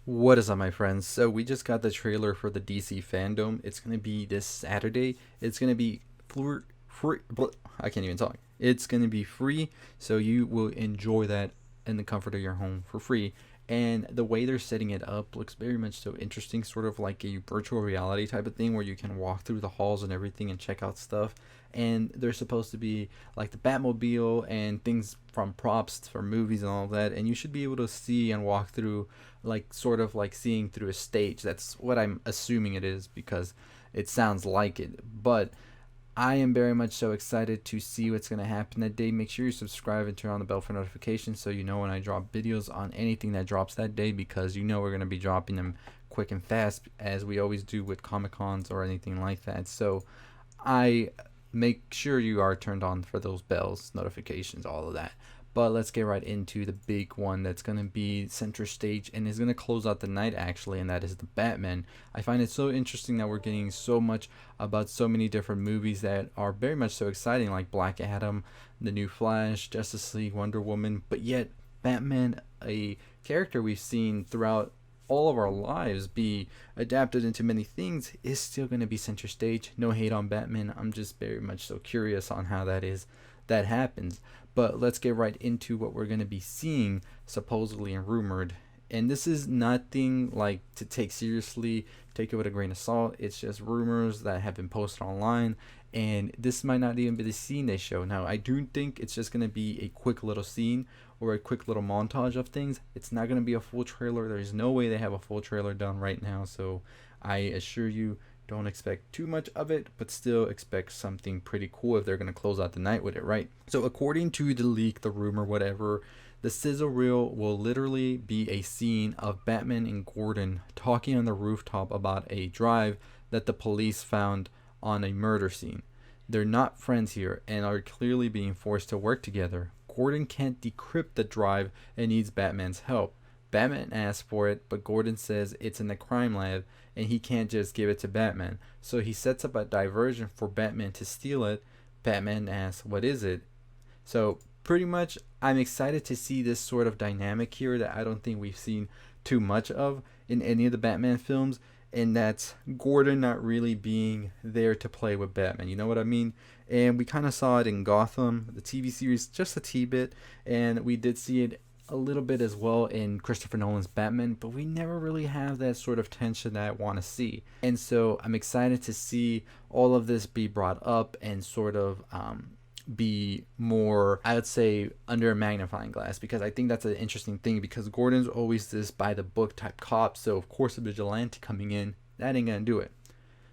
What is up, my friends? So we just got the trailer for the DC Fandome. It's gonna be this Saturday. It's gonna be free. I can't even talk. It's gonna be free, so you will enjoy that in the comfort of your home for free. And the way they're setting it up looks very much so interesting, sort of like a virtual reality type of thing where you can walk through the halls and everything and check out stuff. And they're supposed to be like the Batmobile and things from props for movies and all of that. And you should be able to see and walk through like sort of like seeing through a stage. That's what I'm assuming it is because it sounds like it. But I am very much so excited to see what's going to happen that day. Make sure you subscribe and turn on the bell for notifications so you know when I drop videos on anything that drops that day, because you know we're going to be dropping them quick and fast as we always do with Comic Cons or anything like that. So I make sure you are turned on for those bells, notifications, all of that. But let's get right into the big one that's going to be center stage and is going to close out the night, actually, and that is the Batman. I find it so interesting that we're getting so much about so many different movies that are very much so exciting, like Black Adam, the new Flash, Justice League, Wonder Woman, but yet Batman, a character we've seen throughout all of our lives be adapted into many things, is still going to be center stage. No hate on Batman. I'm just very much so curious on how that happens. But let's get right into what we're going to be seeing, supposedly and rumored. And this is nothing like to take seriously, take it with a grain of salt. It's just rumors that have been posted online. And this might not even be the scene they show. Now, I do think it's just going to be a quick little scene or a quick little montage of things. It's not going to be a full trailer. There's no way they have a full trailer done right now. So I assure you, don't expect too much of it, but still expect something pretty cool if they're going to close out the night with it, right? So according to the leak, the rumor, whatever, the sizzle reel will literally be a scene of Batman and Gordon talking on the rooftop about a drive that the police found on a murder scene. They're not friends here and are clearly being forced to work together. Gordon can't decrypt the drive and needs Batman's help. Batman asks for it, but Gordon says it's in the crime lab and he can't just give it to Batman. So he sets up a diversion for Batman to steal it. Batman asks, "What is it?" So pretty much, I'm excited to see this sort of dynamic here that I don't think we've seen too much of in any of the Batman films. And that's Gordon not really being there to play with Batman. You know what I mean? And we kind of saw it in Gotham, the TV series, just a tea bit. And we did see it a little bit as well in Christopher Nolan's Batman, but we never really have that sort of tension that I want to see. And so I'm excited to see all of this be brought up and sort of be more, I would say, under a magnifying glass, because I think that's an interesting thing, because Gordon's always this by the book type cop, so of course a vigilante coming in, that ain't gonna do it.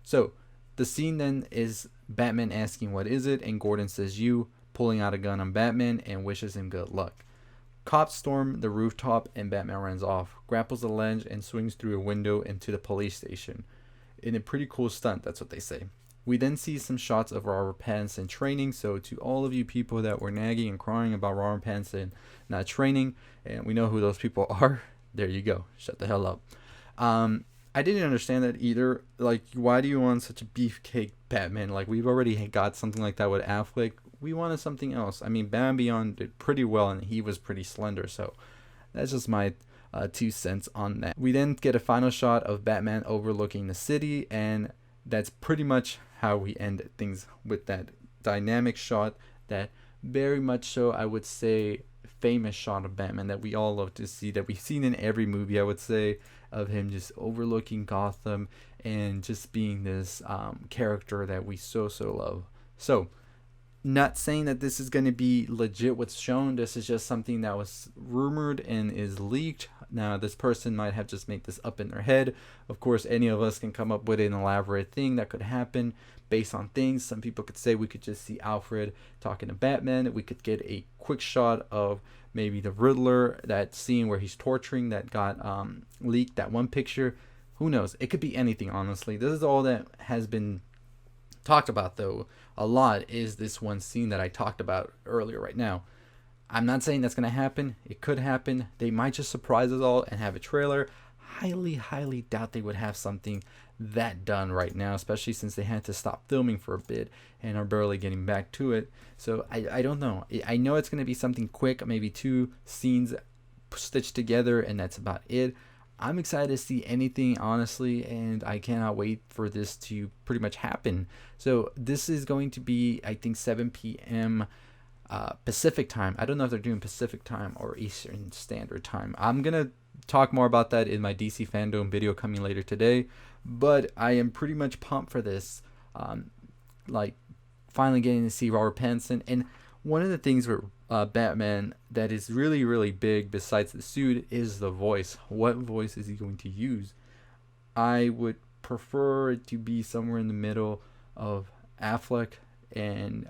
So the scene then is Batman asking what is it, and Gordon says you, pulling out a gun on Batman and wishes him good luck. Cops storm the rooftop and Batman runs off, grapples the ledge, and swings through a window into the police station. In a pretty cool stunt, that's what they say. We then see some shots of Robert Pattinson training. So to all of you people that were nagging and crying about Robert Pattinson not training, and we know who those people are, there you go. Shut the hell up. I didn't understand that either. Like, why do you want such a beefcake Batman? Like, we've already got something like that with Affleck. We wanted something else. I mean, Batman Beyond did pretty well, and he was pretty slender. So that's just my 2 cents on that. We then get a final shot of Batman overlooking the city, and that's pretty much how we end things with that dynamic shot, that very much so, I would say, famous shot of Batman that we all love to see, that we've seen in every movie, I would say, of him just overlooking Gotham and just being this character that we so love. So not saying that this is going to be legit what's shown. This is just something that was rumored and is leaked. Now, this person might have just made this up in their head. Of course, any of us can come up with an elaborate thing that could happen based on things. Some people could say we could just see Alfred talking to Batman. We could get a quick shot of maybe the Riddler, that scene where he's torturing that got leaked, that one picture. Who knows? It could be anything, honestly. This is all that has been talked about, though, a lot, is this one scene that I talked about earlier right now. I'm not saying that's going to happen. It could happen. They might just surprise us all and have a trailer. Highly doubt they would have something that done right now, especially since they had to stop filming for a bit and are barely getting back to it. So I don't know. I know it's going to be something quick, maybe 2 scenes stitched together, and that's about it. I'm excited to see anything, honestly, and I cannot wait for this to pretty much happen. So this is going to be, I think, 7 p.m. Pacific time. I don't know if they're doing Pacific time or Eastern Standard Time. I'm gonna talk more about that in my DC Fandome video coming later today, but I am pretty much pumped for this. Like finally getting to see Robert Pattinson. And one of the things with Batman that is really, really big besides the suit is the voice. What voice is he going to use? I would prefer it to be somewhere in the middle of Affleck and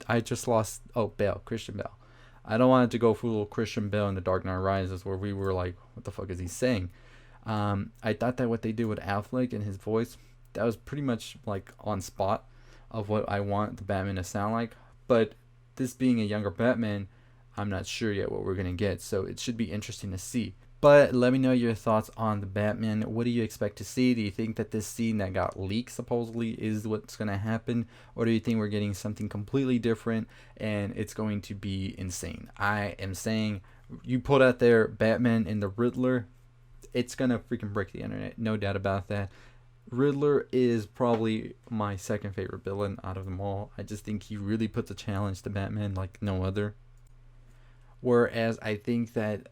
I just lost, Bale, Christian Bale. I don't want it to go full Christian Bale in The Dark Knight Rises where we were like, what the fuck is he saying? I thought that what they did with Affleck and his voice, that was pretty much like on spot of what I want the Batman to sound like. But this being a younger Batman, I'm not sure yet what we're going to get. So it should be interesting to see. But let me know your thoughts on the Batman. What do you expect to see? Do you think that this scene that got leaked supposedly is what's going to happen? Or do you think we're getting something completely different and it's going to be insane? I am saying you put out there Batman and the Riddler, it's going to freaking break the internet. No doubt about that. Riddler is probably my second favorite villain out of them all. I just think he really puts a challenge to Batman like no other. Whereas I think that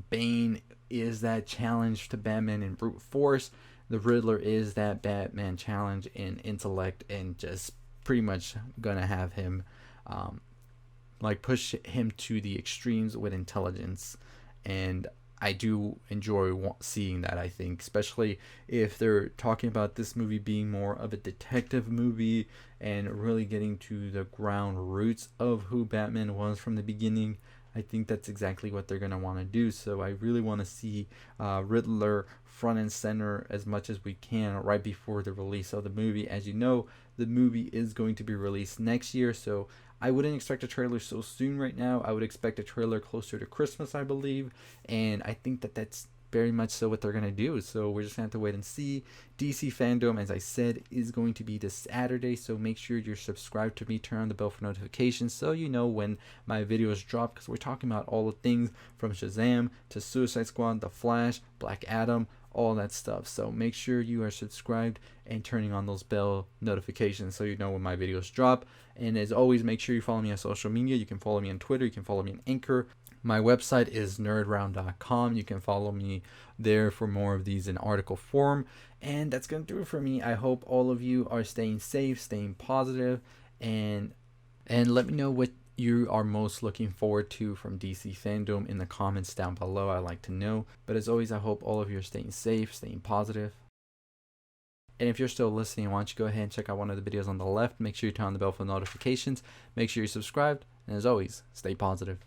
Bane is that challenge to Batman in brute force. The Riddler is that Batman challenge in intellect and just pretty much gonna have him like push him to the extremes with intelligence. And I do enjoy seeing that, I think, especially if they're talking about this movie being more of a detective movie and really getting to the ground roots of who Batman was from the beginning. I think that's exactly what they're going to want to do. So I really want to see Riddler front and center as much as we can right before the release of the movie. As you know, the movie is going to be released next year, so I wouldn't expect a trailer so soon right now. I would expect a trailer closer to Christmas, I believe, and I think that that's very much so what they're going to do. So we're just going to have to wait and see. DC Fandome, as I said, is going to be this Saturday, so make sure you're subscribed to me, turn on the bell for notifications so you know when my videos drop, because we're talking about all the things from Shazam to Suicide Squad, The Flash, Black Adam, all that stuff. So make sure you are subscribed and turning on those bell notifications so you know when my videos drop. And as always, make sure you follow me on social media. You can follow me on Twitter, you can follow me on Anchor. My website is nerdround.com. You can follow me there for more of these in article form. And that's going to do it for me. I hope all of you are staying safe, staying positive, and let me know what you are most looking forward to from DC Fandome in the comments down below. I like to know. But as always, I hope all of you are staying safe, staying positive. And if you're still listening, why don't you go ahead and check out one of the videos on the left. Make sure you turn on the bell for notifications. Make sure you're subscribed. And as always, stay positive.